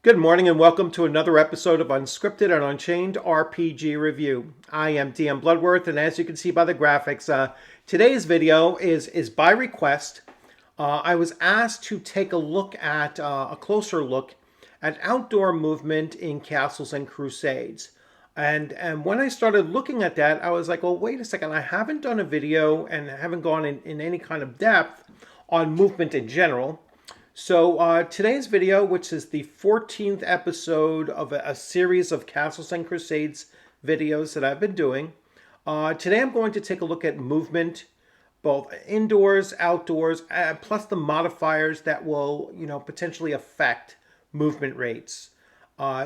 Good morning and welcome to another episode of Unscripted and Unchained RPG Review. I am DM Bluddworth, and as you can see by the graphics, today's video is by request. I was asked to take a look at a closer look at outdoor movement in castles and crusades. And when I started looking at that, I was like, well, wait a second, I haven't done a video and haven't gone in any kind of depth on movement in general. So today's video, which is the 14th episode of a series of Castles and Crusades videos that I've been doing, today I'm going to take a look at movement, both indoors, outdoors, plus the modifiers that will, potentially affect movement rates.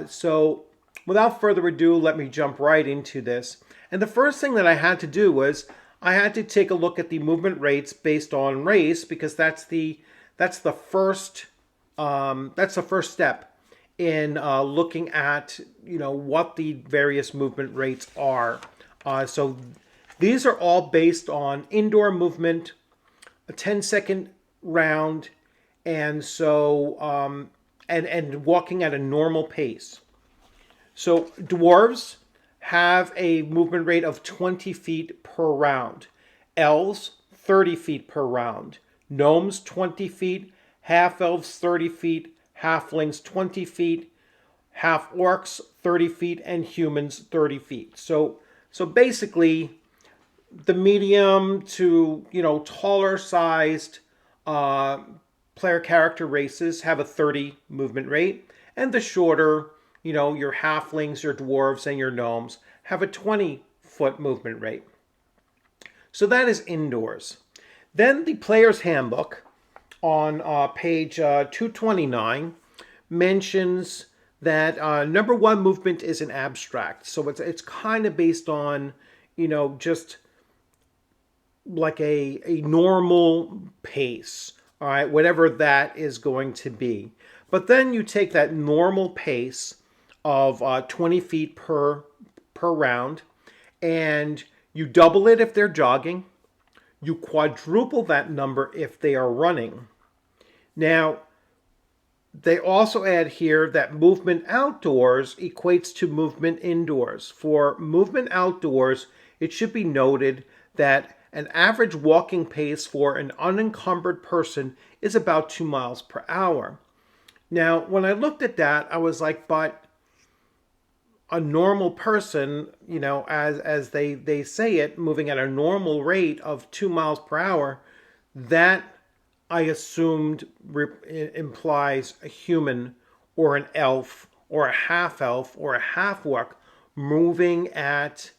So without further ado, let me jump right into this. And the first thing that I had to do was I had to take a look at the movement rates based on race, because that's the first step in looking at what the various movement rates are. So these are all based on indoor movement, a 10-second round, and so and walking at a normal pace. So dwarves have a movement rate of 20 feet per round. Elves, 30 feet per round. Gnomes, 20 feet. Half-elves, 30 feet. Halflings, 20 feet. Half-orcs, 30 feet. And humans, 30 feet. So basically, the medium to, taller-sized player character races have a 30 movement rate. And the shorter, your halflings, your dwarves, and your gnomes have a 20-foot movement rate. So that is indoors. Then the player's handbook on page 229 mentions that number one movement is an abstract. So it's kind of based on, just like a normal pace, all right, whatever that is going to be. But then you take that normal pace of 20 feet per round, and you double it if they're jogging. You quadruple that number if they are running. Now, they also add here that movement outdoors equates to movement indoors. For movement outdoors, it should be noted that an average walking pace for an unencumbered person is about 2 miles per hour. Now, when I looked at that, I was like, but a normal person, as they say it, moving at a normal rate of 2 miles per hour, that I assumed implies a human or an elf or a half-elf or a half-orc moving at,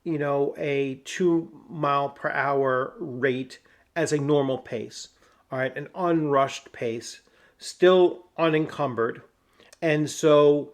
a 2 mile per hour rate as a normal pace. All right, an unrushed pace, still unencumbered. And so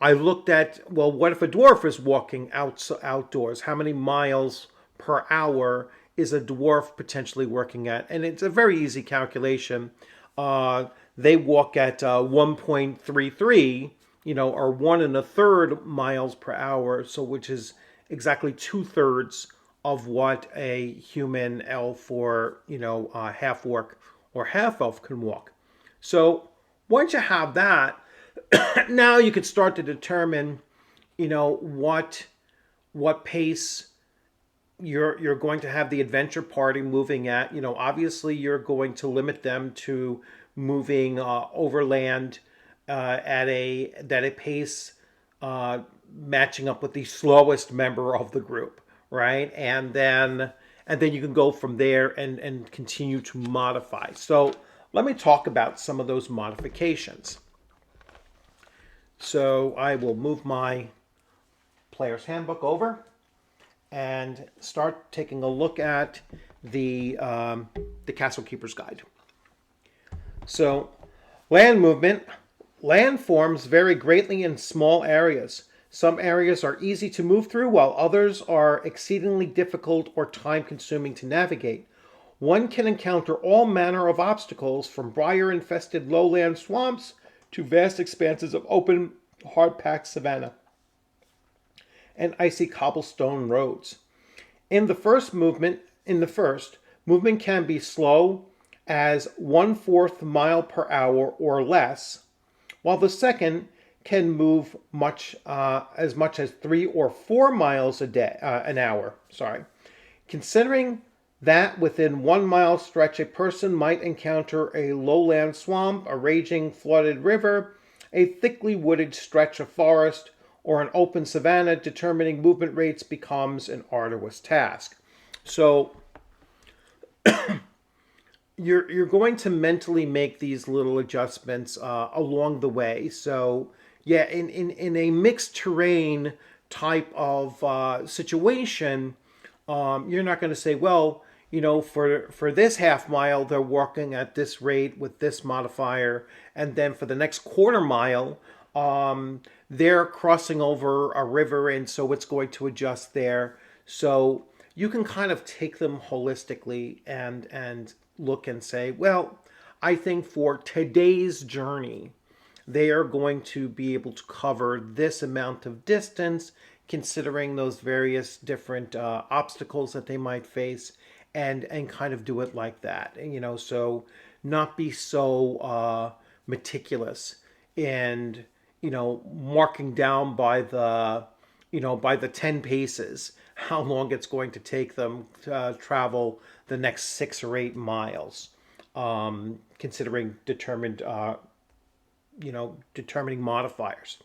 I looked at, well, what if a dwarf is walking outdoors? How many miles per hour is a dwarf potentially working at? And it's a very easy calculation. They walk at 1.33, or 1 1/3 miles per hour, so which is exactly 2/3 of what a human elf or, half orc or half elf can walk. So once you have that, now you could start to determine, what pace you're going to have the adventure party moving at. Obviously you're going to limit them to moving overland at a pace matching up with the slowest member of the group, right? And then you can go from there and continue to modify. So let me talk about some of those modifications. So I will move my player's handbook over and start taking a look at the Castle Keeper's Guide. So land movement. Land forms vary greatly in small areas. Some areas are easy to move through, while others are exceedingly difficult or time-consuming to navigate. One can encounter all manner of obstacles, from briar-infested lowland swamps to vast expanses of open, hard-packed savanna and icy cobblestone roads. In the first, movement can be slow as 1/4 mile per hour or less, while the second can move as much as 3 or 4 miles an hour. Sorry. Considering that within 1 mile stretch a person might encounter a lowland swamp, a raging flooded river, a thickly wooded stretch of forest, or an open savanna, determining movement rates becomes an arduous task. So you're going to mentally make these little adjustments along the way. So yeah, in a mixed terrain type of situation, you're not going to say, well, for this half mile, they're walking at this rate with this modifier. And then for the next quarter mile, they're crossing over a river. And so it's going to adjust there. So you can kind of take them holistically and look and say, well, I think for today's journey, they are going to be able to cover this amount of distance, considering those various different obstacles that they might face, and kind of do it like that. And, so not be so meticulous and marking down by the 10 paces how long it's going to take them to travel the next 6 or 8 miles, considering determining modifiers.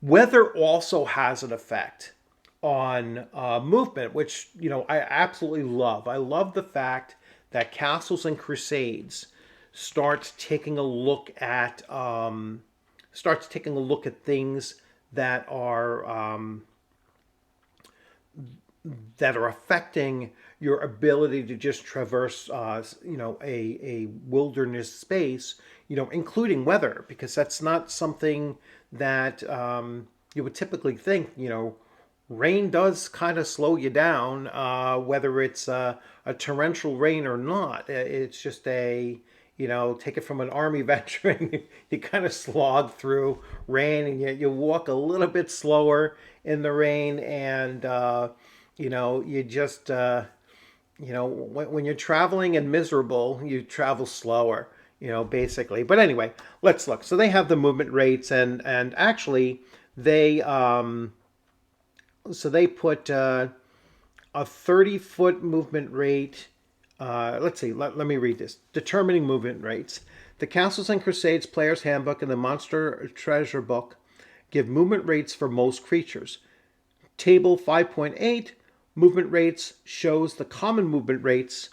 Weather also has an effect on movement, which I absolutely love. I love the fact that Castles and Crusades starts taking a look at things that are affecting your ability to just traverse, a wilderness space, including weather, because that's not something that you would typically think. Rain does kind of slow you down, whether it's a torrential rain or not. It's just take it from an army veteran. You kind of slog through rain, and you walk a little bit slower in the rain, and you just when you're traveling and miserable, you travel slower, basically. But anyway, let's look. So they have the movement rates, and actually they put a 30-foot movement rate. Let's see. Let me read this. Determining movement rates. The Castles and Crusades Player's Handbook and the Monster Treasure Book give movement rates for most creatures. Table 5.8, movement rates, shows the common movement rates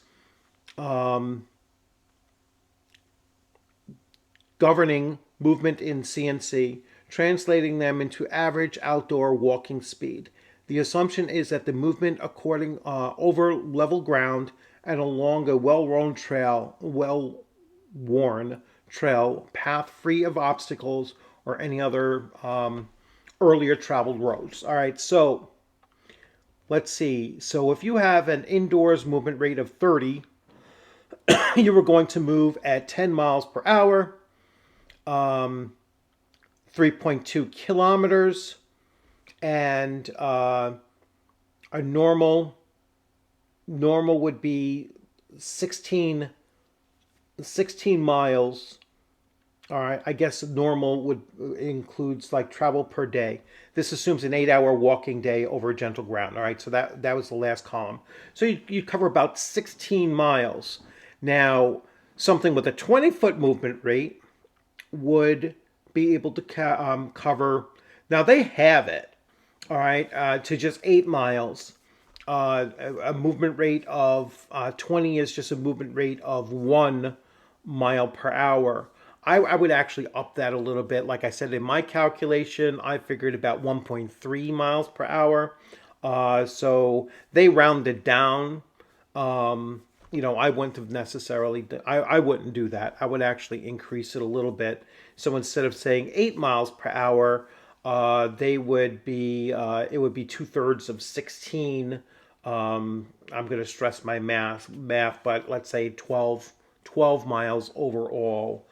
governing movement in CNC, translating them into average outdoor walking speed. The assumption is that the movement over level ground and along a well-worn trail, path free of obstacles or any other earlier traveled roads. All right, so let's see. So if you have an indoors movement rate of 30, you were going to move at 10 miles per hour, 3.2 kilometers, and a normal would be 16 miles. All right, I guess normal includes like travel per day. This assumes an 8-hour walking day over gentle ground. All right, so that was the last column. So you cover about 16 miles. Now, something with a 20-foot movement rate would be able to cover. Now they have it, all right, to just 8 miles. A movement rate of 20 is just a movement rate of 1 mile per hour. I would actually up that a little bit. Like I said, in my calculation, I figured about 1.3 miles per hour. So they rounded down. I wouldn't have necessarily, I wouldn't do that. I would actually increase it a little bit. So instead of saying 8 miles per hour, it would be 2/3 of 16. I'm going to stress my math, but let's say 12 miles overall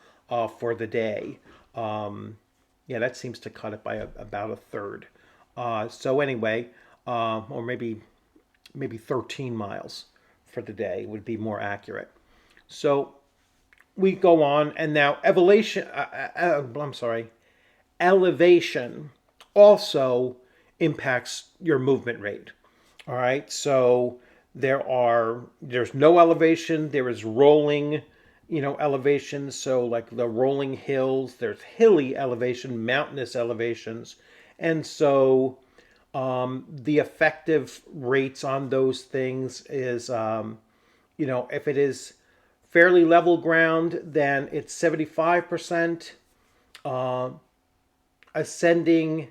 for the day. That seems to cut it by about 1/3. So anyway, or maybe 13 miles for the day would be more accurate. So we go on, and now elevation also impacts your movement rate. All right, so there's no elevation. There is rolling, elevations. So like the rolling hills, there's hilly elevation, mountainous elevations, and so the effective rates on those things is, if it is fairly level ground, then it's 75%. Ascending,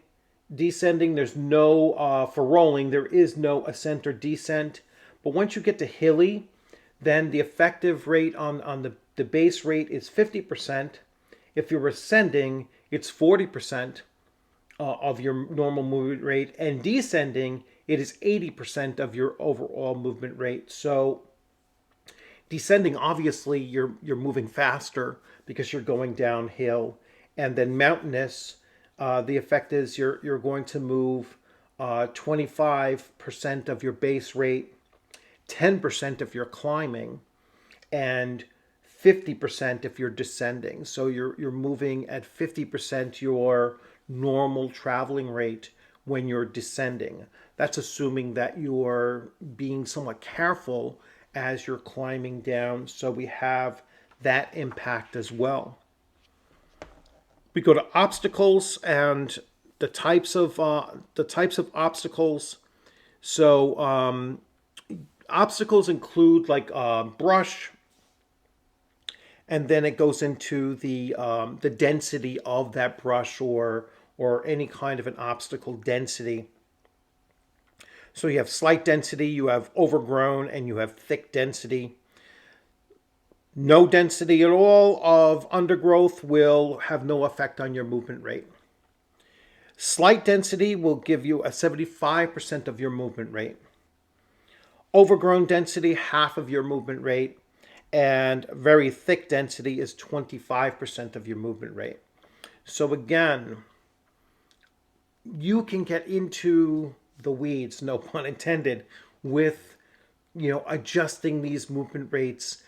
descending, there's no, for rolling, there is no ascent or descent. But once you get to hilly, then the effective rate on the base rate is 50%. If you're ascending, it's 40% of your normal movement rate. And descending, it is 80% of your overall movement rate. So descending, obviously, you're moving faster because you're going downhill. And then mountainous, the effect is you're going to move 25% of your base rate, 10% if you're climbing, and 50% if you're descending. So you're moving at 50% your normal traveling rate when you're descending. That's assuming that you're being somewhat careful as you're climbing down. So we have that impact as well. We go to obstacles and the types of obstacles. So obstacles include like brush, and then it goes into the density of that brush or any kind of an obstacle density. So you have slight density, you have overgrown, and you have thick density. No density at all of undergrowth will have no effect on your movement rate. Slight density will give you a 75% of your movement rate. Overgrown density, half of your movement rate. And very thick density is 25% of your movement rate. So again, you can get into the weeds, no pun intended, with, adjusting these movement rates,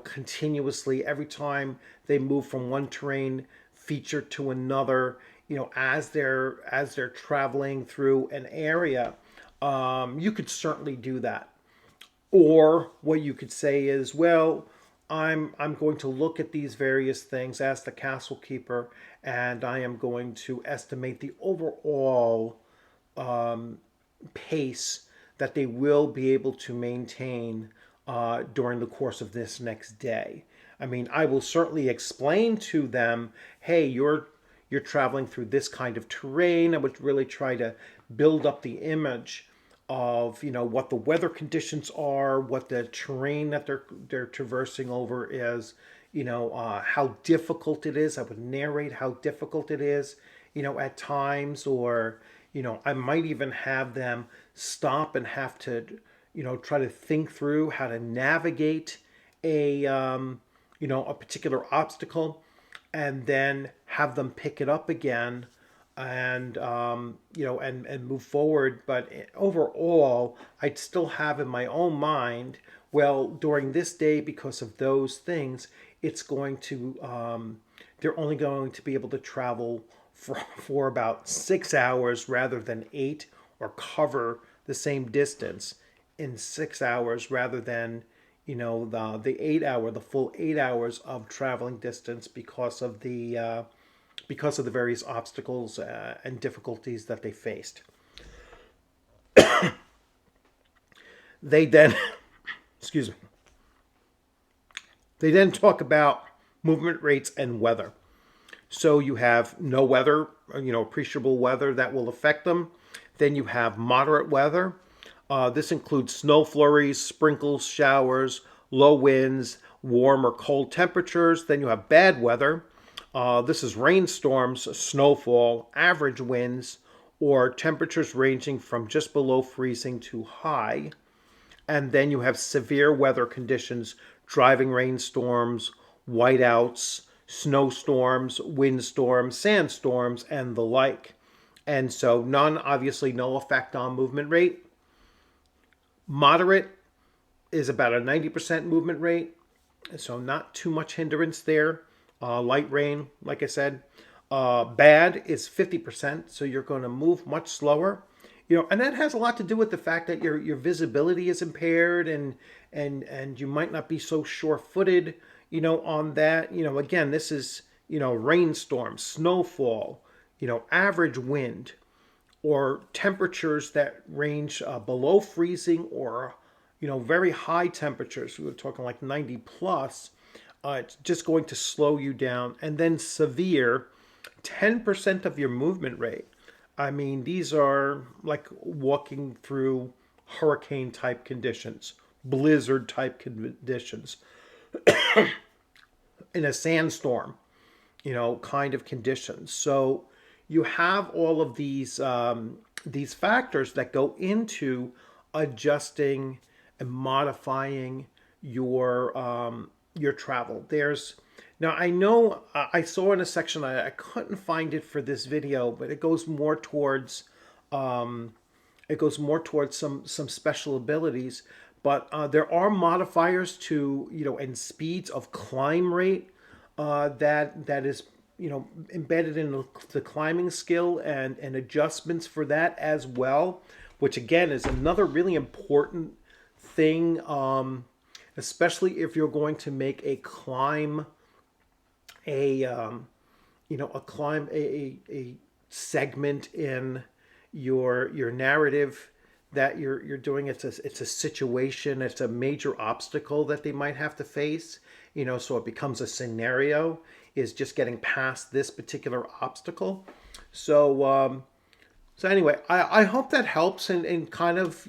continuously every time they move from one terrain feature to another, as they're traveling through an area. You could certainly do that. Or what you could say is, well, I'm going to look at these various things as the castle keeper, and I am going to estimate the overall pace that they will be able to maintain during the course of this next day. I mean, I will certainly explain to them, hey, you're traveling through this kind of terrain. I would really try to build up the image of what the weather conditions are, what the terrain that they're traversing over is, how difficult it is. I would narrate how difficult it is, at times, or I might even have them stop and have to try to think through how to navigate a particular obstacle, and then have them pick it up again and and move forward. But overall, I'd still have in my own mind, well, during this day, because of those things, it's going to they're only going to be able to travel for about 6 hours rather than 8, or cover the same distance in 6 hours rather than the full 8 hours of traveling distance, because of the various obstacles and difficulties that they faced. They then, excuse me, they then talk about movement rates and weather. So you have no weather, appreciable weather that will affect them. Then you have moderate weather. This includes snow flurries, sprinkles, showers, low winds, warm or cold temperatures. Then you have bad weather. This is rainstorms, snowfall, average winds, or temperatures ranging from just below freezing to high. And then you have severe weather conditions, driving rainstorms, whiteouts, snowstorms, windstorms, sandstorms, and the like. And so obviously no effect on movement rate. Moderate is about a 90% movement rate. So not too much hindrance there. Light rain, like I said. Bad is 50%, so you're going to move much slower. And that has a lot to do with the fact that your visibility is impaired, and you might not be so sure-footed, on that. Again, this is, rainstorm, snowfall, average wind, or temperatures that range below freezing, or very high temperatures. We were talking like 90 plus. It's just going to slow you down. And then severe, 10% of your movement rate. I mean, these are like walking through hurricane type conditions, blizzard type conditions, in a sandstorm, kind of conditions. So you have all of these factors that go into adjusting and modifying your travel. There's now I know I saw in a section, I couldn't find it for this video, but it goes more towards some special abilities. But there are modifiers to, and speeds of climb rate, that is, embedded in the climbing skill, and adjustments for that as well, which again is another really important thing, especially if you're going to make a climb, a a segment in your narrative that you're doing. It's a situation, it's a major obstacle that they might have to face, so it becomes a scenario, is just getting past this particular obstacle. So anyway, I hope that helps in kind of,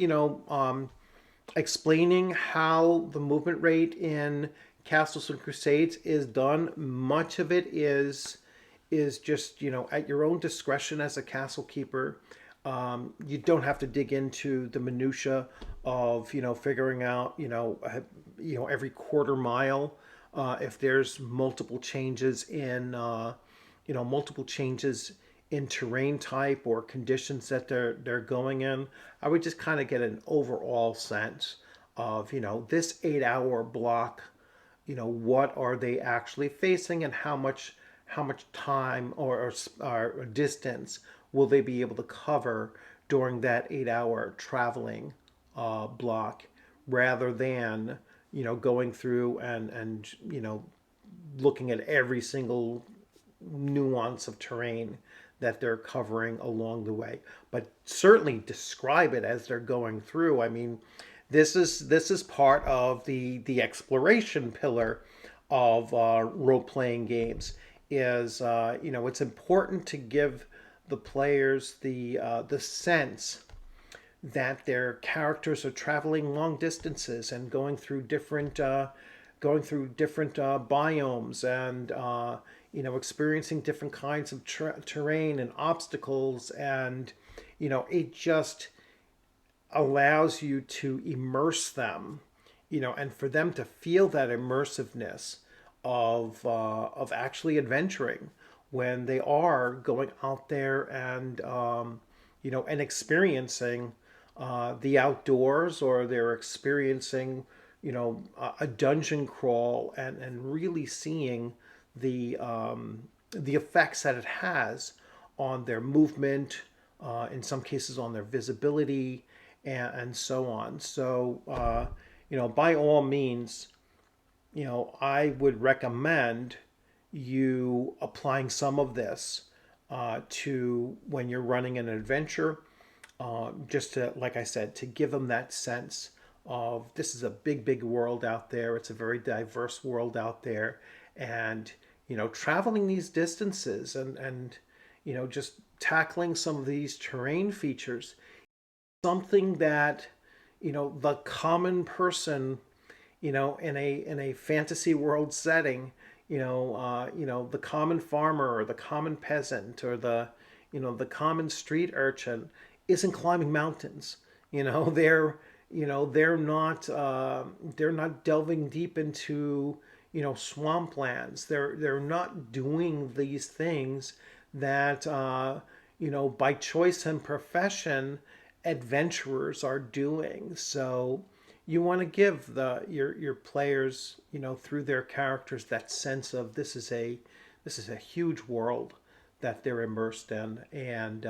explaining how the movement rate in Castles and Crusades is done. Much of it is just, at your own discretion as a castle keeper. You don't have to dig into the minutia of, figuring out, every quarter mile, if there's multiple changes in terrain type or conditions that they're going in. I would just kind of get an overall sense of, this 8 hour block, what are they actually facing, and how much time, or distance will they be able to cover during that 8 hour traveling block, rather than, going through and looking at every single nuance of terrain that they're covering along the way. But certainly describe it as they're going through. I mean, this is part of the exploration pillar of role playing games. Is it's important to give the players the sense that their characters are traveling long distances and going through different biomes, and experiencing different kinds of terrain and obstacles, and it just allows you to immerse them, and for them to feel that immersiveness of actually adventuring when they are going out there, and experiencing the outdoors, or they're experiencing a dungeon crawl, and really seeing the effects that it has on their movement, in some cases on their visibility, and so on. So by all means, I would recommend you applying some of this to when you're running an adventure, just to, like I said, to give them that sense of, this is a big, big world out there. It's a very diverse world out there, and traveling these distances, and just tackling some of these terrain features, something that the common person, in a fantasy world setting, the common farmer, or the common peasant, or the common street urchin isn't climbing mountains. They're not delving deep into swamplands. They're not doing these things that by choice and profession adventurers are doing. So you want to give your players, through their characters, that sense of this is a huge world that they're immersed in, and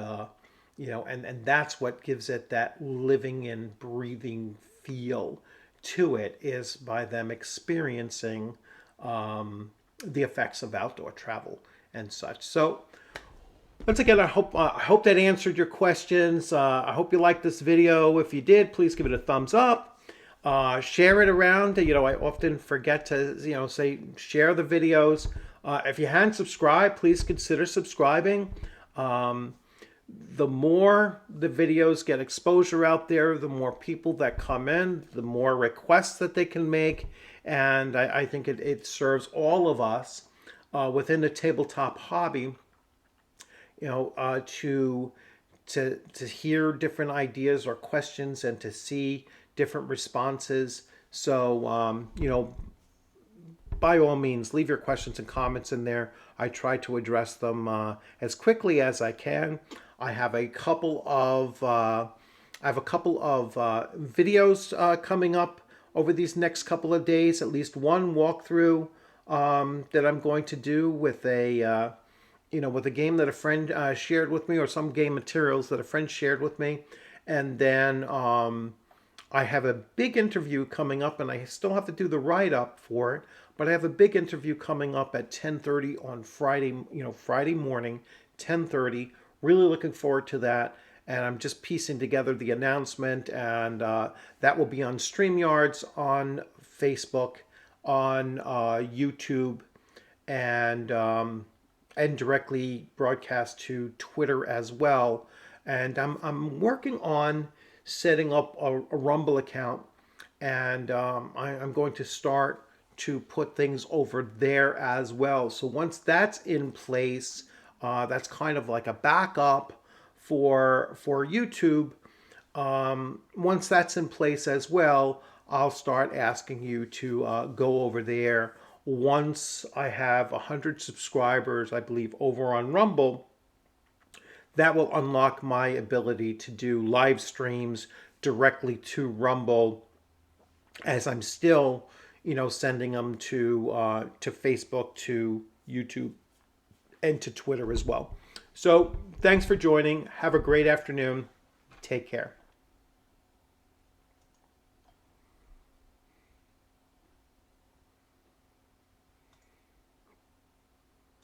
and that's what gives it that living and breathing feel to it, is by them experiencing the effects of outdoor travel and such. So once again, I hope that answered your questions. I hope you liked this video. If you did, please give it a thumbs up. Share it around. I often forget to say share the videos. If you hadn't subscribed, please consider subscribing. The more the videos get exposure out there, the more people that come in, the more requests that they can make, and I think it serves all of us within the tabletop hobby, to hear different ideas or questions and to see different responses. So, by all means, leave your questions and comments in there. I try to address them as quickly as I can. I have a couple of videos coming up over these next couple of days. At least one walkthrough that I'm going to do with a game that a friend shared with me, or some game materials that a friend shared with me, and then I have a big interview coming up, and I still have to do the write-up for it, but I have a big interview coming up at 10:30 on Friday, Friday morning, 10:30. Really looking forward to that, and I'm just piecing together the announcement, and that will be on StreamYards, on Facebook, on YouTube, and directly broadcast to Twitter as well. And I'm working on setting up a Rumble account, and I'm going to start to put things over there as well. So once that's in place, that's kind of like a backup for YouTube. Once that's in place as well, I'll start asking you to go over there. Once I have 100 subscribers, I believe, over on Rumble, that will unlock my ability to do live streams directly to Rumble, as I'm still, sending them to Facebook, to YouTube, and to Twitter as well. So thanks for joining. Have a great afternoon. Take care.